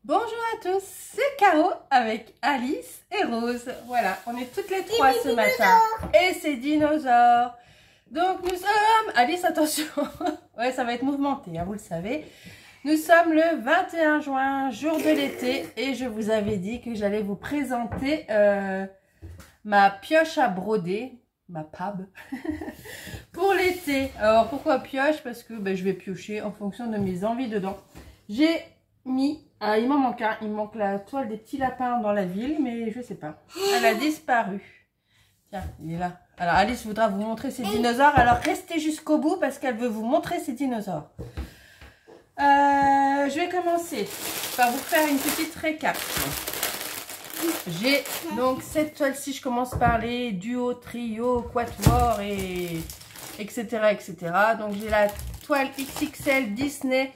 Bonjour à tous, c'est Caro avec Alice et Rose. Voilà, on est toutes les trois ce matin. Et c'est dinosaures. Donc nous sommes... Alice, attention. Ouais, ça va être mouvementé, hein, vous le savez. Nous sommes le 21 juin, jour de l'été. Et je vous avais dit que j'allais vous présenter ma pioche à broder. Ma pab. Pour l'été. Alors pourquoi pioche? Parce que je vais piocher en fonction de mes envies dedans. J'ai mis... Ah, il m'en manque un. Il me manque la toile des petits lapins dans la ville, mais je sais pas. Elle a disparu. Tiens, il est là. Alors Alice voudra vous montrer ses dinosaures. Alors restez jusqu'au bout parce qu'elle veut vous montrer ses dinosaures. Je vais commencer par vous faire une petite récap. J'ai donc cette toile-ci, je commence par les duo, trio, quatuor et etc. etc. Donc j'ai la toile XXL Disney.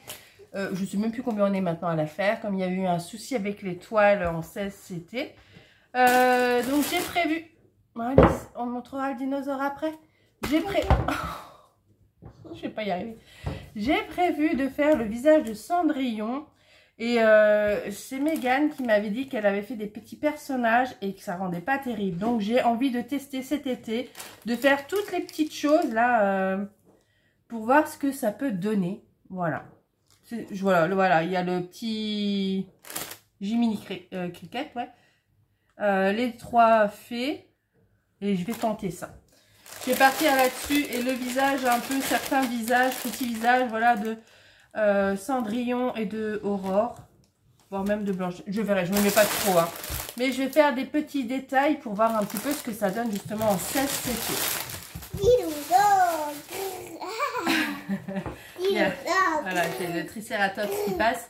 Je ne sais même plus combien on est maintenant à la faire, comme il y a eu un souci avec les toiles en 16 CT. Donc j'ai prévu... Alice, on montrera le dinosaure après. J'ai prévu... Oh, je vais pas y arriver. J'ai prévu de faire le visage de Cendrillon. Et c'est Megan qui m'avait dit qu'elle avait fait des petits personnages et que ça rendait pas terrible. Donc j'ai envie de tester cet été, de faire toutes les petites choses là pour voir ce que ça peut donner. Voilà. Voilà, il y a le petit Jiminy Cricket, ouais. Les trois fées. Et je vais tenter ça. Je vais partir là-dessus. Et le visage, un peu certains visages, petits visages, voilà, de Cendrillon et de Aurore. Voire même de Blanche. Je verrai, je ne me mets pas trop. Hein. Mais je vais faire des petits détails pour voir un petit peu ce que ça donne justement en 16 CT. Voilà, c'est le Triceratops qui passe.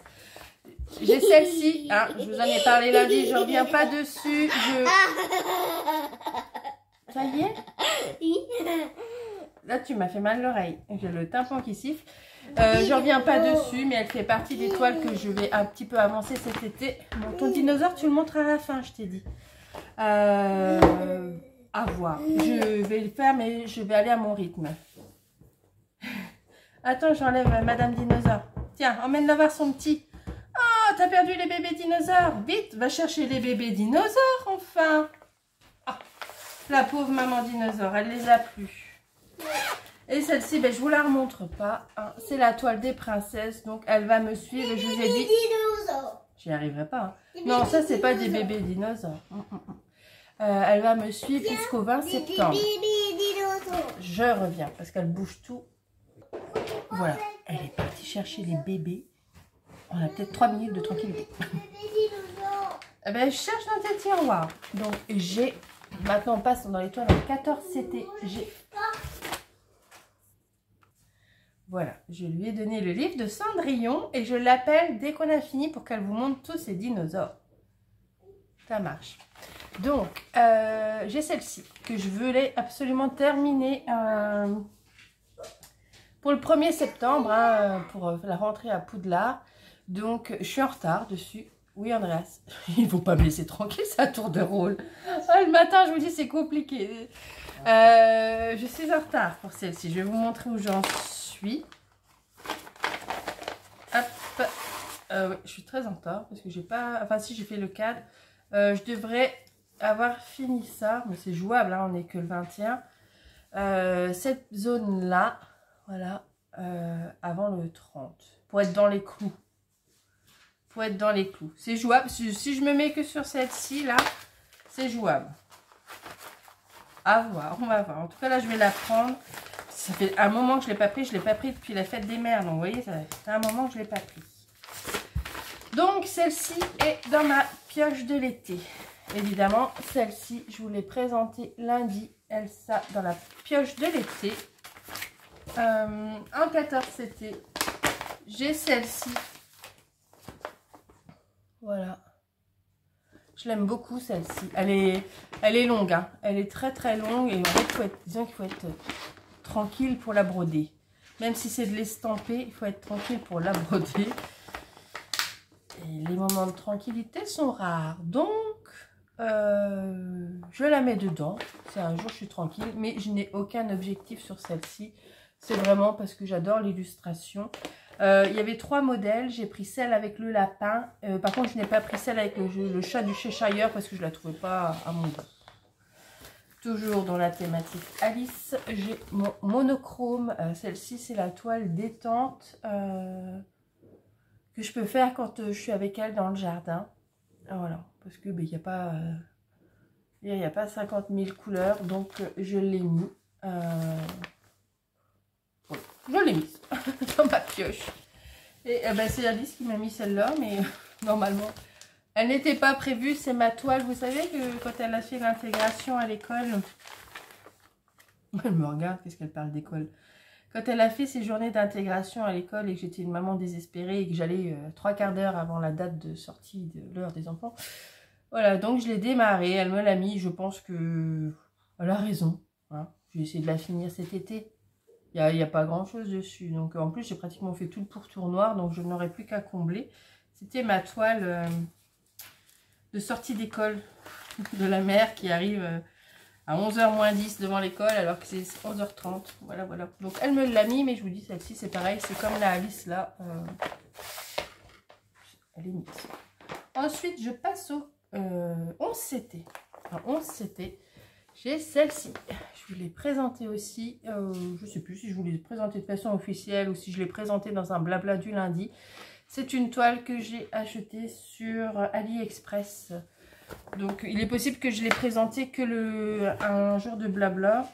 J'ai celle-ci, hein, je vous en ai parlé lundi, je ne reviens pas dessus. Ça y est? Là, tu m'as fait mal l'oreille. J'ai le tympan qui siffle. Je reviens pas dessus, mais elle fait partie des toiles que je vais un petit peu avancer cet été. Bon, ton dinosaure, tu le montres à la fin, je t'ai dit. À voir. Je vais le faire, mais je vais aller à mon rythme. Attends, j'enlève Madame Dinosaure. Tiens, emmène-la voir son petit. Oh, t'as perdu les bébés dinosaures. Vite, va chercher les bébés dinosaures, enfin. Oh, la pauvre maman dinosaure, elle les a plus. Et celle-ci, je vous la remontre pas. Hein. C'est la toile des princesses, donc elle va me suivre. Et je vous ai dit... J'y arriverai pas. Hein. Non, ça, c'est pas des bébés dinosaures. Elle va me suivre jusqu'au 20 septembre. Je reviens, parce qu'elle bouge tout. Voilà, elle est partie chercher les bébés. On a peut-être 3 minutes de tranquillité. Je cherche dans tes tiroirs. Donc, j'ai... Maintenant, on passe dans les toiles en 14 CT. J'ai... Voilà, je lui ai donné le livre de Cendrillon et je l'appelle dès qu'on a fini pour qu'elle vous montre tous ces dinosaures. Ça marche. Donc, j'ai celle-ci que je voulais absolument terminer pour le 1er septembre, hein, pour la rentrée à Poudlard. Donc, je suis en retard dessus. Oui, Andreas, ils ne vont pas me laisser tranquille, c'est un tour de rôle. Ah, le matin, je vous dis, c'est compliqué. Je suis en retard pour celle-ci. Je vais vous montrer où j'en suis. Hop. Ouais, je suis très en retard parce que j'ai pas... Enfin, si, j'ai fait le cadre. Je devrais avoir fini ça, mais c'est jouable, hein, on n'est que le 21. Cette zone-là, voilà, avant le 30, pour être dans les clous. Pour être dans les clous. C'est jouable. Si je me mets que sur celle-ci, là, c'est jouable. À voir, on va voir. En tout cas, là, je vais la prendre. Ça fait un moment que je ne l'ai pas pris. Je ne l'ai pas pris depuis la fête des mères. Donc, vous voyez, ça fait un moment que je ne l'ai pas pris. Donc, celle-ci est dans ma pioche de l'été. Évidemment, celle-ci, je vous l'ai présentée lundi. Elsa dans la pioche de l'été. En 14 CT. J'ai celle-ci. Voilà. Je l'aime beaucoup celle-ci. Elle est longue. Hein. Elle est très très longue. Et en fait, disons qu'il faut être tranquille pour la broder. Même si c'est de l'estamper, il faut être tranquille pour la broder. Et les moments de tranquillité sont rares. Donc, je la mets dedans. C'est un jour, je suis tranquille. Mais je n'ai aucun objectif sur celle-ci. C'est vraiment parce que j'adore l'illustration. Il y avait 3 modèles. J'ai pris celle avec le lapin. Par contre, je n'ai pas pris celle avec le chat du Cheshire parce que je la trouvais pas à mon goût. Toujours dans la thématique Alice, j'ai mon monochrome. Celle-ci, c'est la toile détente que je peux faire quand je suis avec elle dans le jardin. Voilà, parce que il n'y a pas... il n'y a pas 50 000 couleurs, donc je l'ai mis. Je l'ai mise dans ma pioche. Et c'est Alice qui m'a mis celle-là, mais normalement, elle n'était pas prévue. C'est ma toile. Vous savez que quand elle a fait l'intégration à l'école, elle me regarde, qu'est-ce qu'elle parle d'école? Quand elle a fait ses journées d'intégration à l'école et que j'étais une maman désespérée et que j'allais 3/4 d'heure avant la date de sortie de l'heure des enfants, voilà, donc je l'ai démarré, elle me l'a mis, je pense que elle a raison. Hein. J'ai essayé de la finir cet été. Il n'y a pas grand chose dessus. Donc en plus, j'ai pratiquement fait tout le pourtour noir, donc je n'aurais plus qu'à combler. C'était ma toile de sortie d'école de la mère qui arrive à 11h moins 10 devant l'école alors que c'est 11h30. Voilà, voilà. Donc elle me l'a mis, mais je vous dis, celle-ci, c'est pareil, c'est comme la Alice là. Elle est mise. Ensuite, je passe au 11CT. Alors, 11CT, j'ai celle-ci. Je vous l'ai présentée aussi. Je ne sais plus si je vous l'ai présentée de façon officielle ou si je l'ai présentée dans un blabla du lundi. C'est une toile que j'ai achetée sur AliExpress. Donc, il est possible que je l'ai présentée que un jour de blabla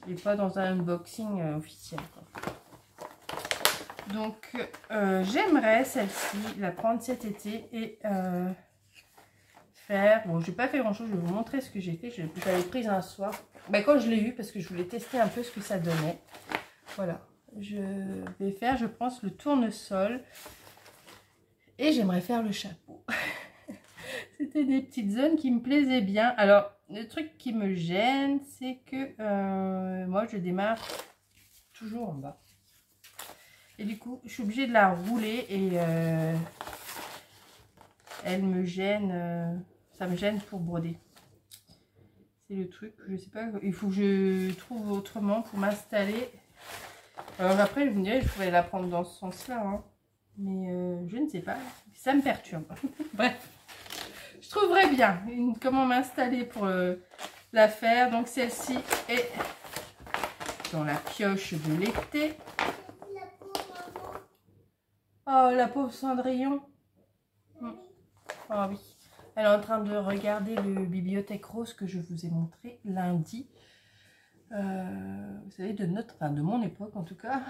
et pas dans un unboxing officiel, quoi. Donc, j'aimerais celle-ci la prendre cet été et faire... Bon, je n'ai pas fait grand-chose, je vais vous montrer ce que j'ai fait. J'avais prise un soir. Quand je l'ai eu, parce que je voulais tester un peu ce que ça donnait. Voilà. Je vais faire, je pense, le tournesol. Et j'aimerais faire le chapeau. C'était des petites zones qui me plaisaient bien. Alors, le truc qui me gêne, c'est que moi, je démarre toujours en bas. Et du coup, je suis obligée de la rouler et elle me gêne. Ça me gêne pour broder. C'est le truc, je sais pas. Il faut que je trouve autrement pour m'installer. Alors après, vous me direz, je pourrais la prendre dans ce sens-là. Hein. Mais je ne sais pas. Ça me perturbe. Bref. Je trouverais bien comment m'installer pour la faire. Donc celle-ci est dans la pioche de l'été. Oh, la pauvre Cendrillon. Oh oui. Elle est en train de regarder le Bibliothèque Rose que je vous ai montré lundi. Vous savez, de mon époque en tout cas.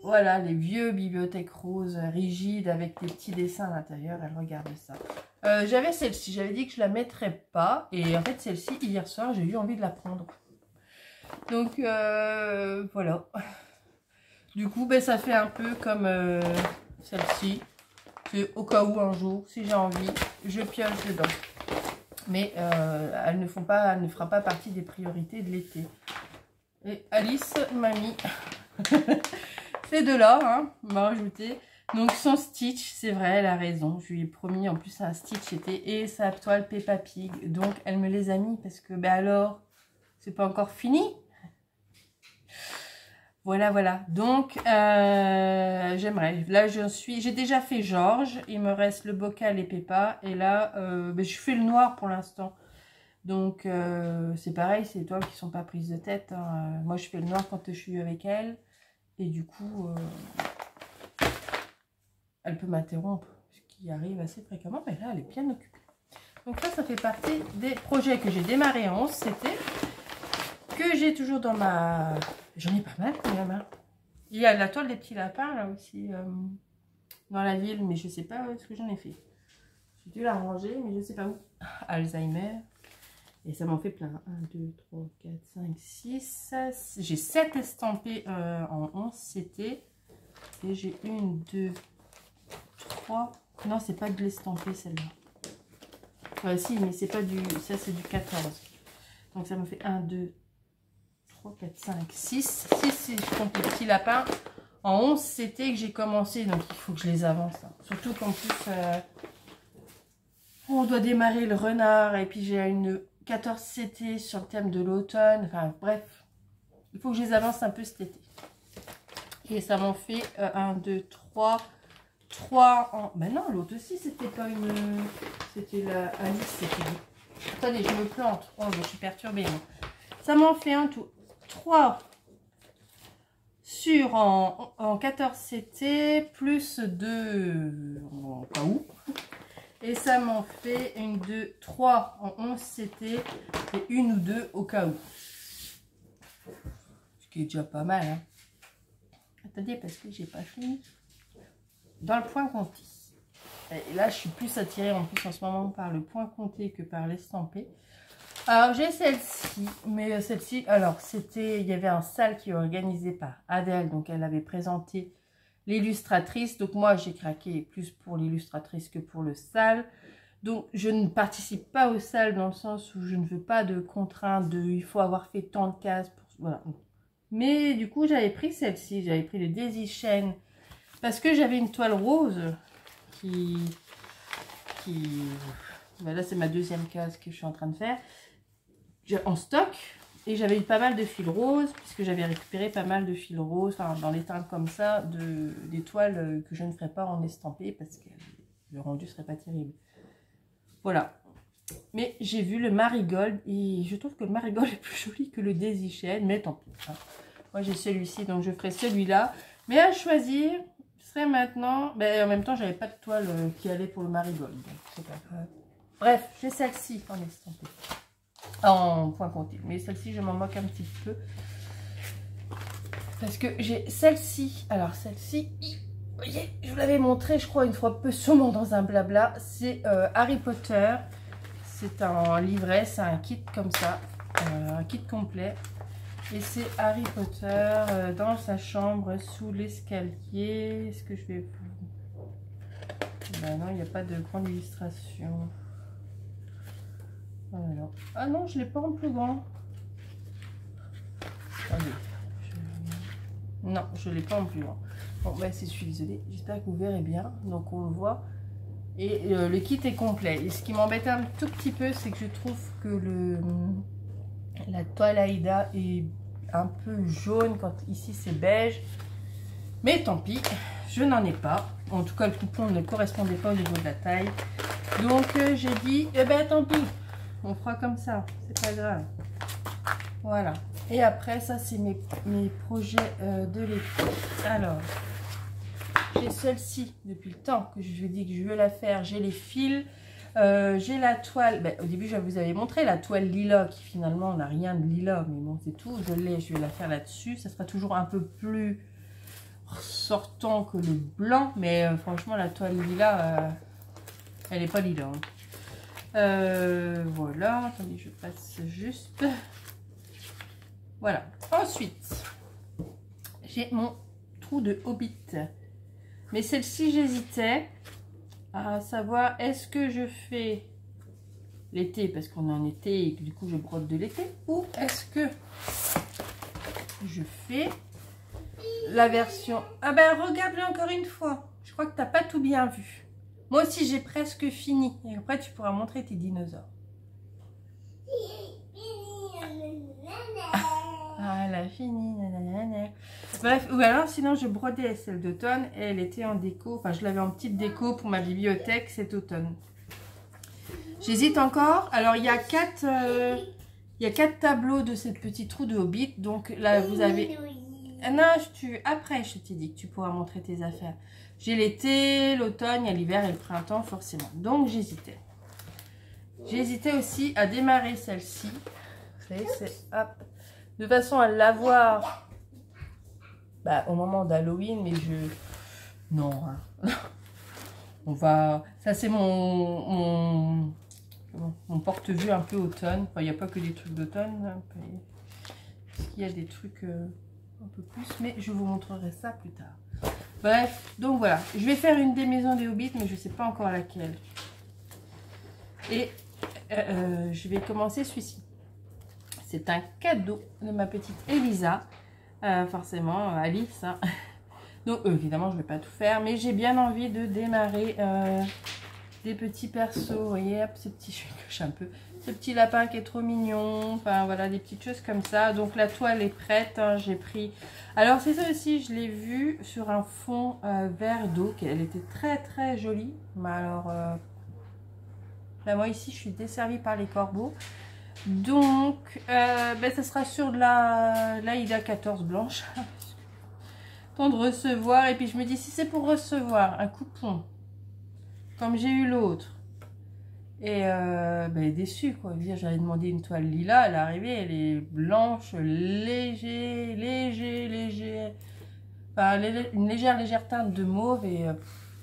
Voilà, les vieux Bibliothèques Rose rigides avec des petits dessins à l'intérieur. Elle regarde ça. J'avais celle-ci, j'avais dit que je la mettrais pas. Et en fait, celle-ci, hier soir, j'ai eu envie de la prendre. Donc, voilà. Du coup, ça fait un peu comme celle-ci. C'est au cas où un jour, si j'ai envie, je pioche dedans. Mais elle ne fera pas partie des priorités de l'été. Et Alice m'a mis ces deux-là, hein, m'a rajouté. Donc son Stitch, c'est vrai, elle a raison. Je lui ai promis en plus un Stitch été et sa toile Peppa Pig. Donc elle me les a mis parce que, alors, c'est pas encore fini. Voilà, voilà. Donc, j'aimerais. Là, j'ai déjà fait Georges. Il me reste le bocal et Peppa. Et là, je fais le noir pour l'instant. Donc, c'est pareil, c'est les toiles qui sont pas prises de tête. Hein. Moi, je fais le noir quand je suis avec elle. Et du coup, elle peut m'interrompre, ce qui arrive assez fréquemment. Mais là, elle est bien occupée. Donc là, ça fait partie des projets que j'ai démarré en 11CT. Que j'ai toujours dans ma... J'en ai pas mal quand même. Hein. Il y a la toile des petits lapins là aussi dans la ville, mais je sais pas où est-ce que j'en ai fait. J'ai dû la ranger, mais je sais pas où. Alzheimer. Et ça m'en fait plein. 1, 2, 3, 4, 5, 6. J'ai 7 estampés en 11CT. Et j'ai 1, 2, 3. Non, c'est pas de l'estampé celle-là. Si, mais c'est pas du... Ça, c'est du 14. Donc ça me fait 1, 2, 3, 4, 5, 6. 6 si je compte les petits lapins. En 11CT que j'ai commencé, donc il faut que je les avance. Hein. Surtout qu'en plus, on doit démarrer le renard. Et puis j'ai une 14CT sur le thème de l'automne. Enfin bref, il faut que je les avance un peu cet été. Et ça m'en fait 1, 2, 3. 3 en... Ben non, l'autre aussi, c'était pas une... C'était la Alice, c'était... Attendez, je me plante. Oh, je suis perturbée. Moi. Ça m'en fait un tout. 3 sur en 14 CT, plus 2 en cas où. Et ça m'en fait 1, 2, 3 en 11 CT et 1 ou 2 au cas où. Ce qui est déjà pas mal. Hein. Attendez, parce que j'ai pas fini. Dans le point compté. Et là, je suis plus attirée en plus en ce moment par le point compté que par l'estampé. Alors, j'ai celle-ci. Mais celle-ci, alors, c'était... Il y avait un sale qui est organisé par Adèle. Donc, elle avait présenté l'illustratrice. Donc, moi, j'ai craqué plus pour l'illustratrice que pour le sale. Donc, je ne participe pas au sale dans le sens où je ne veux pas de contraintes de... Il faut avoir fait tant de cases. Pour, voilà. Mais du coup, j'avais pris celle-ci. J'avais pris le Daisy Chain. Parce que j'avais une toile rose qui... Ben là, c'est ma deuxième case que je suis en train de faire. En stock. Et j'avais eu pas mal de fils roses, puisque j'avais récupéré pas mal de fils roses, enfin, dans les teintes comme ça, des toiles que je ne ferais pas en estampé, parce que le rendu serait pas terrible. Voilà. Mais j'ai vu le marigold, et je trouve que le marigold est plus joli que le Daisy Chain, mais tant pis. Hein. Moi, j'ai celui-ci, donc je ferai celui-là. Mais à choisir, ce serait maintenant... Ben, en même temps, j'avais pas de toile qui allait pour le marigold, donc c'est pas grave. Bref, j'ai celle-ci en estampé. En point compté. Mais celle-ci, je m'en moque un petit peu. Parce que j'ai celle-ci. Alors, celle-ci, vous voyez, je vous l'avais montré, je crois, une fois peu, sûrement dans un blabla. C'est Harry Potter. C'est un livret, c'est un kit comme ça. Un kit complet. Et c'est Harry Potter dans sa chambre, sous l'escalier. Est-ce que je vais... Ben non, il n'y a pas de grande illustration. Alors. Ah non, je ne l'ai pas en plus grand. Attendez. Non, je ne l'ai pas en plus grand. Bon, ben, je suis désolée. J'espère que vous verrez bien. Donc, on le voit. Et le kit est complet. Et ce qui m'embête un tout petit peu, c'est que je trouve que la toile Aïda est un peu jaune. Quand ici, c'est beige. Mais tant pis, je n'en ai pas. En tout cas, le coupon ne correspondait pas au niveau de la taille. Donc, j'ai dit, eh ben, tant pis. On fera comme ça, c'est pas grave. Voilà. Et après, ça, c'est mes projets de l'été. Alors, j'ai celle-ci depuis le temps que je dis que je veux la faire. J'ai les fils, j'ai la toile. Ben, au début, je vous avais montré la toile lilas qui finalement n'a rien de lilas, mais bon, c'est tout. Je l'ai, je vais la faire là-dessus. Ça sera toujours un peu plus ressortant que le blanc, mais franchement, la toile lilas, elle n'est pas lilas. Hein. Voilà, attendez, je passe juste. Voilà. Ensuite, j'ai mon trou de Hobbit. Mais celle-ci, j'hésitais à savoir est-ce que je fais l'été parce qu'on est en été et que du coup je brode de l'été, ou est-ce que je fais la version... Ah ben regarde-le encore une fois. Je crois que t'as pas tout bien vu. Moi aussi, j'ai presque fini. Et après, tu pourras montrer tes dinosaures. Ah, elle a fini. Nanana. Bref, ou alors, sinon, je brodais celle d'automne. Et elle était en déco. Enfin, je l'avais en petite déco pour ma bibliothèque cet automne. J'hésite encore. Alors, il y a 4 tableaux de cette petite roue de Hobbit. Donc, là, vous avez... Non, après, je t'ai dit que tu pourras montrer tes affaires. J'ai l'été, l'automne, l'hiver et le printemps, forcément. Donc, j'hésitais. J'hésitais aussi à démarrer celle-ci. Vous savez, c'est hop. De façon à l'avoir au moment d'Halloween, mais je... Non. Hein. On va... Ça, c'est mon porte-vue un peu automne. Enfin, il n'y a pas que des trucs d'automne. Hein. Il y a des trucs un peu plus, mais je vous montrerai ça plus tard. Bref, donc voilà. Je vais faire une des maisons des Hobbits, mais je ne sais pas encore laquelle. Et je vais commencer celui-ci. C'est un cadeau de ma petite Elisa. Forcément, Alice. Hein. Donc, évidemment, je ne vais pas tout faire, mais j'ai bien envie de démarrer des petits persos, vous voyez, hop, ce petit, je cache un peu, ce petit lapin qui est trop mignon, enfin voilà, des petites choses comme ça. Donc la toile est prête, hein, j'ai pris, alors c'est ça aussi, je l'ai vu sur un fond vert d'eau, elle était très jolie, mais alors, là moi ici je suis desservie par les corbeaux, donc ben, ça sera sur de la Ida 14 blanche, temps de recevoir, et puis je me dis si c'est pour recevoir un coupon, comme j'ai eu l'autre, et ben, déçue quoi. J'avais demandé une toile lilas, elle est arrivée, elle est blanche, léger, enfin, une légère teinte de mauve, et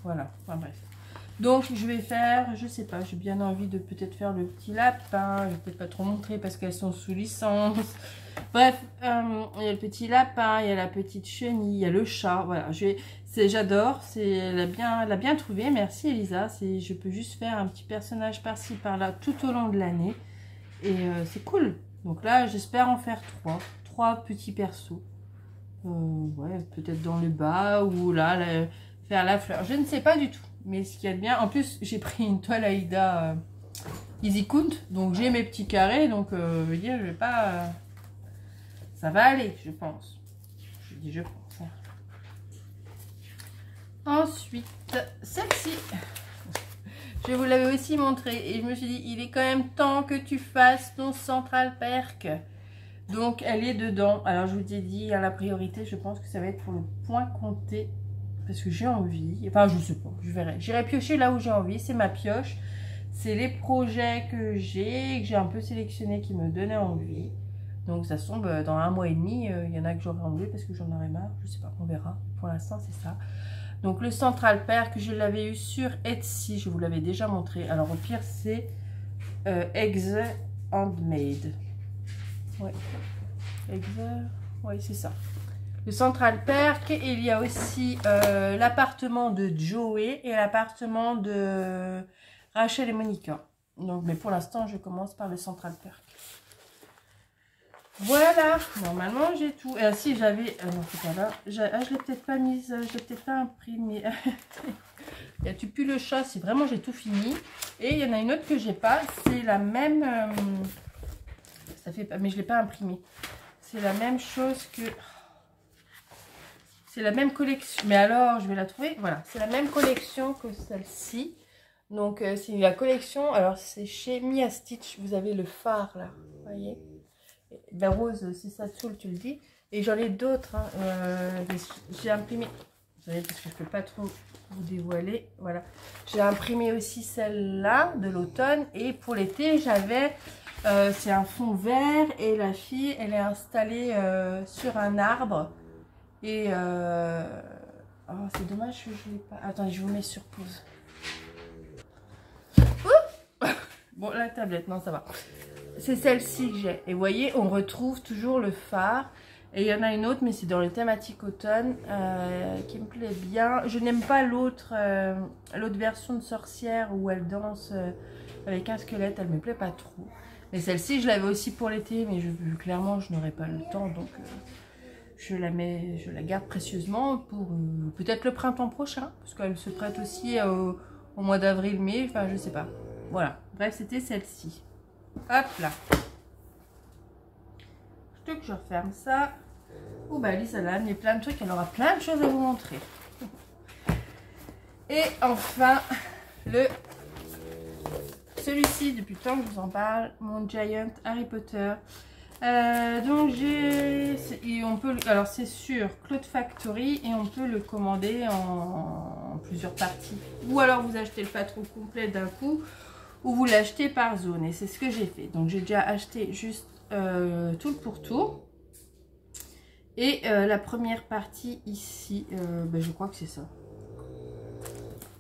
voilà, enfin bref. Donc je vais faire, je sais pas, j'ai bien envie de peut-être faire le petit lapin, je vais peut-être pas trop montrer parce qu'elles sont sous licence. Bref, il y a le petit lapin, il y a la petite chenille, il y a le chat, voilà, j'adore, elle a bien trouvé, merci Elisa, je peux juste faire un petit personnage par-ci par-là tout au long de l'année, et c'est cool. Donc là, j'espère en faire trois petits persos, ouais, peut-être dans le bas, ou là, faire la fleur, je ne sais pas du tout, mais ce qu'il y a de bien, en plus, j'ai pris une toile Aïda Easy Count, donc j'ai mes petits carrés, donc je veux dire, je vais pas... ça va aller, je pense. Je dis je pense. Hein. Ensuite, celle-ci. Je vous l'avais aussi montré et je me suis dit, il est quand même temps que tu fasses ton Central Perk. Donc, elle est dedans. Alors, je vous ai dit, à la priorité, je pense que ça va être pour le point compté. Parce que j'ai envie. Enfin, je sais pas, je verrai. J'irai piocher là où j'ai envie. C'est ma pioche. C'est les projets que j'ai un peu sélectionnés qui me donnaient envie. Donc ça tombe dans 1 mois et demi, il y en a que j'aurai enlevé parce que j'en aurai marre, je sais pas, on verra. Pour l'instant c'est ça. Donc le Central Perk, je l'avais eu sur Etsy, je vous l'avais déjà montré. Alors au pire c'est Eggs Handmade. Ouais, Eggs, ouais c'est ça. Le Central Perk, et il y a aussi l'appartement de Joey et l'appartement de Rachel et Monica. Donc, mais pour l'instant je commence par le Central Perk. Voilà, normalement j'ai tout. Et si j'avais, non c'est pas là, je l'ai peut-être pas mise, je l'ai peut-être pas imprimé. Il y a tu pues le chat, si vraiment j'ai tout fini. Et il y en a une autre que j'ai pas, c'est la même, ça fait pas, mais je l'ai pas imprimé. C'est la même chose que, c'est la même collection, mais alors je vais la trouver, voilà, c'est la même collection que celle-ci. Donc c'est la collection, alors c'est chez Mia Stitch, vous avez le phare là, vous voyez. Ben Rose, si ça te saoule, tu le dis. Et j'en ai d'autres. Hein. J'ai imprimé. Vous savez, parce que je peux pas trop vous dévoiler. Voilà. J'ai imprimé aussi celle-là de l'automne. Et pour l'été, j'avais. C'est un fond vert. Et la fille, elle est installée sur un arbre. Et. Oh, c'est dommage que je ne l'ai pas. Attendez, je vous mets sur pause. Bon, la tablette, non, ça va. C'est celle-ci que j'ai. Et vous voyez, on retrouve toujours le phare. Et il y en a une autre, mais c'est dans les thématiques automne, qui me plaît bien. Je n'aime pas l'autre version de sorcière où elle danse avec un squelette. Elle me plaît pas trop. Mais celle-ci, je l'avais aussi pour l'été, mais clairement, je n'aurai pas le temps. Donc, je la garde précieusement pour peut-être le printemps prochain. Parce qu'elle se prête aussi au mois d'avril-mai. Enfin, je sais pas. Voilà. Bref, c'était celle-ci. Hop là. Je te que je referme ça. Oh bah Alice, elle a amené plein de trucs. Elle aura plein de choses à vous montrer. Et enfin, celui-ci, depuis le temps que je vous en parle, mon Giant Harry Potter. Donc alors c'est sur Cloud Factory et on peut le commander en plusieurs parties. Ou alors vous achetez le patron complet d'un coup, ou vous l'achetez par zone, et c'est ce que j'ai fait. Donc j'ai déjà acheté juste tout le pourtour. Et la première partie ici, ben, je crois que c'est ça.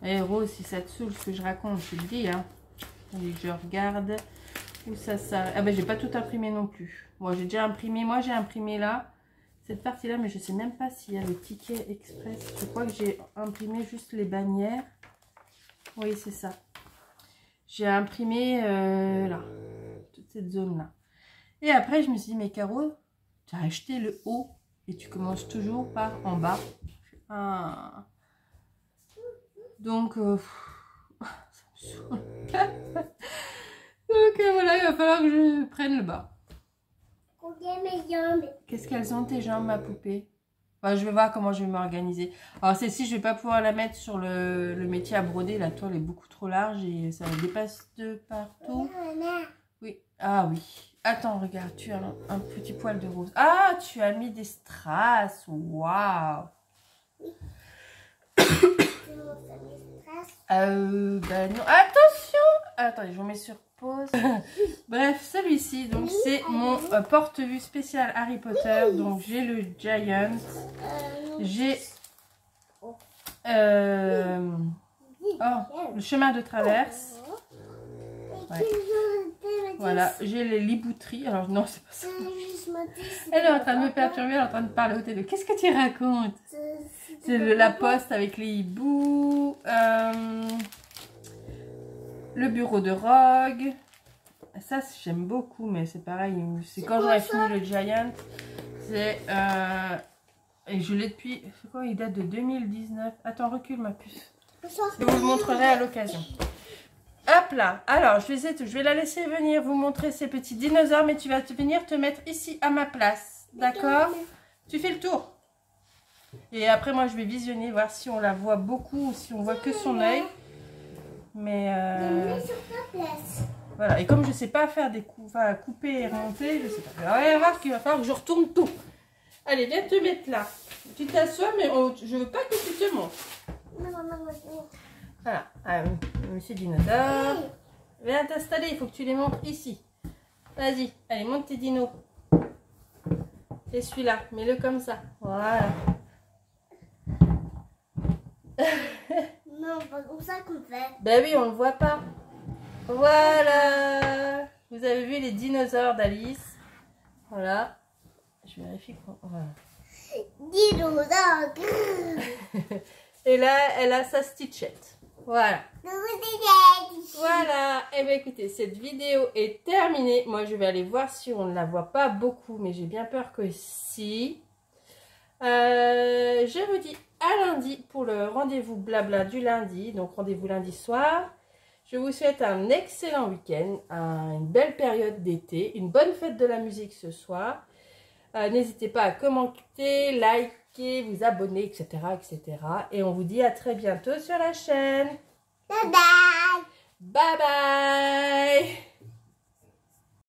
Et Rose, si ça te saoule ce que je raconte, je te le dis. Hein. Allez, je regarde où ça s'arrête. Ah ben j'ai pas tout imprimé non plus. Moi j'ai déjà imprimé, j'ai imprimé là, cette partie là, mais je sais même pas s'il y a le ticket express. Je crois que j'ai imprimé juste les bannières. Oui, c'est ça. J'ai imprimé là, toute cette zone là. Et après je me suis dit, mais Caro, tu as acheté le haut et tu commences toujours par en bas. Ah. Donc ça me Donc voilà, il va falloir que je prenne le bas. Regarde mes jambes. Qu'est-ce qu'elles ont tes jambes, ma poupée? Enfin, je vais voir comment je vais m'organiser. Alors celle-ci, je vais pas pouvoir la mettre sur le métier à broder. La toile est beaucoup trop large et ça dépasse de partout. Oui, ah oui. Attends, regarde, tu as un petit poil de rose. Ah, tu as mis des strass. Waouh. Ben non. Attention. Attendez, je vous mets sur pause. Bref, celui-ci, donc c'est mon porte-vue spécial Harry Potter. Donc j'ai le Giant. J'ai le chemin de traverse. Ouais. Voilà, j'ai les libouteries. Alors non, c'est pas ça. Elle est en train de me perturber, elle est en train de parler au téléphone. Qu'est-ce que tu racontes? C'est la poste avec les hiboux. Le bureau de Rogue. Ça, j'aime beaucoup, mais c'est pareil. C'est quand j'aurai fini le Giant. C'est... et je l'ai depuis... C'est quoi? Il date de 2019. Attends, recule ma puce. Je vous le montrerai à l'occasion. Hop là. Alors, je vais la laisser venir vous montrer ces petits dinosaures, mais tu vas venir te mettre ici à ma place. D'accord? Tu fais le tour. Et après, moi, je vais visionner, voir si on la voit beaucoup ou si on voit que son œil. Mais... voilà. Et comme je ne sais pas faire des coups, enfin, couper et remonter, je sais pas. Alors, on va voir qu'il va falloir que je retourne tout. Allez, viens te mettre là. Tu t'assois, mais je veux pas que tu te montes. Voilà, monsieur dinosaure. Viens t'installer, il faut que tu les montres ici. Vas-y, allez, monte tes dinos. Et celui-là, mets-le comme ça. Voilà. Non, pas comme ça qu'on fait. Ben oui, on le voit pas. Voilà. Vous avez vu les dinosaures d'Alice. Voilà. Je vérifie quoi. Voilà. Dinosaure. Et là, elle a sa Stitchette. Voilà. Voilà. Et bien écoutez, cette vidéo est terminée. Moi, je vais aller voir si on ne la voit pas beaucoup, mais j'ai bien peur que si. Je vous dis à lundi pour le rendez-vous blabla du lundi. Donc, rendez-vous lundi soir. Je vous souhaite un excellent week-end, une belle période d'été, une bonne fête de la musique ce soir. N'hésitez pas à commenter, liker, vous abonner, etc., etc. Et on vous dit à très bientôt sur la chaîne. Bye bye. Bye bye.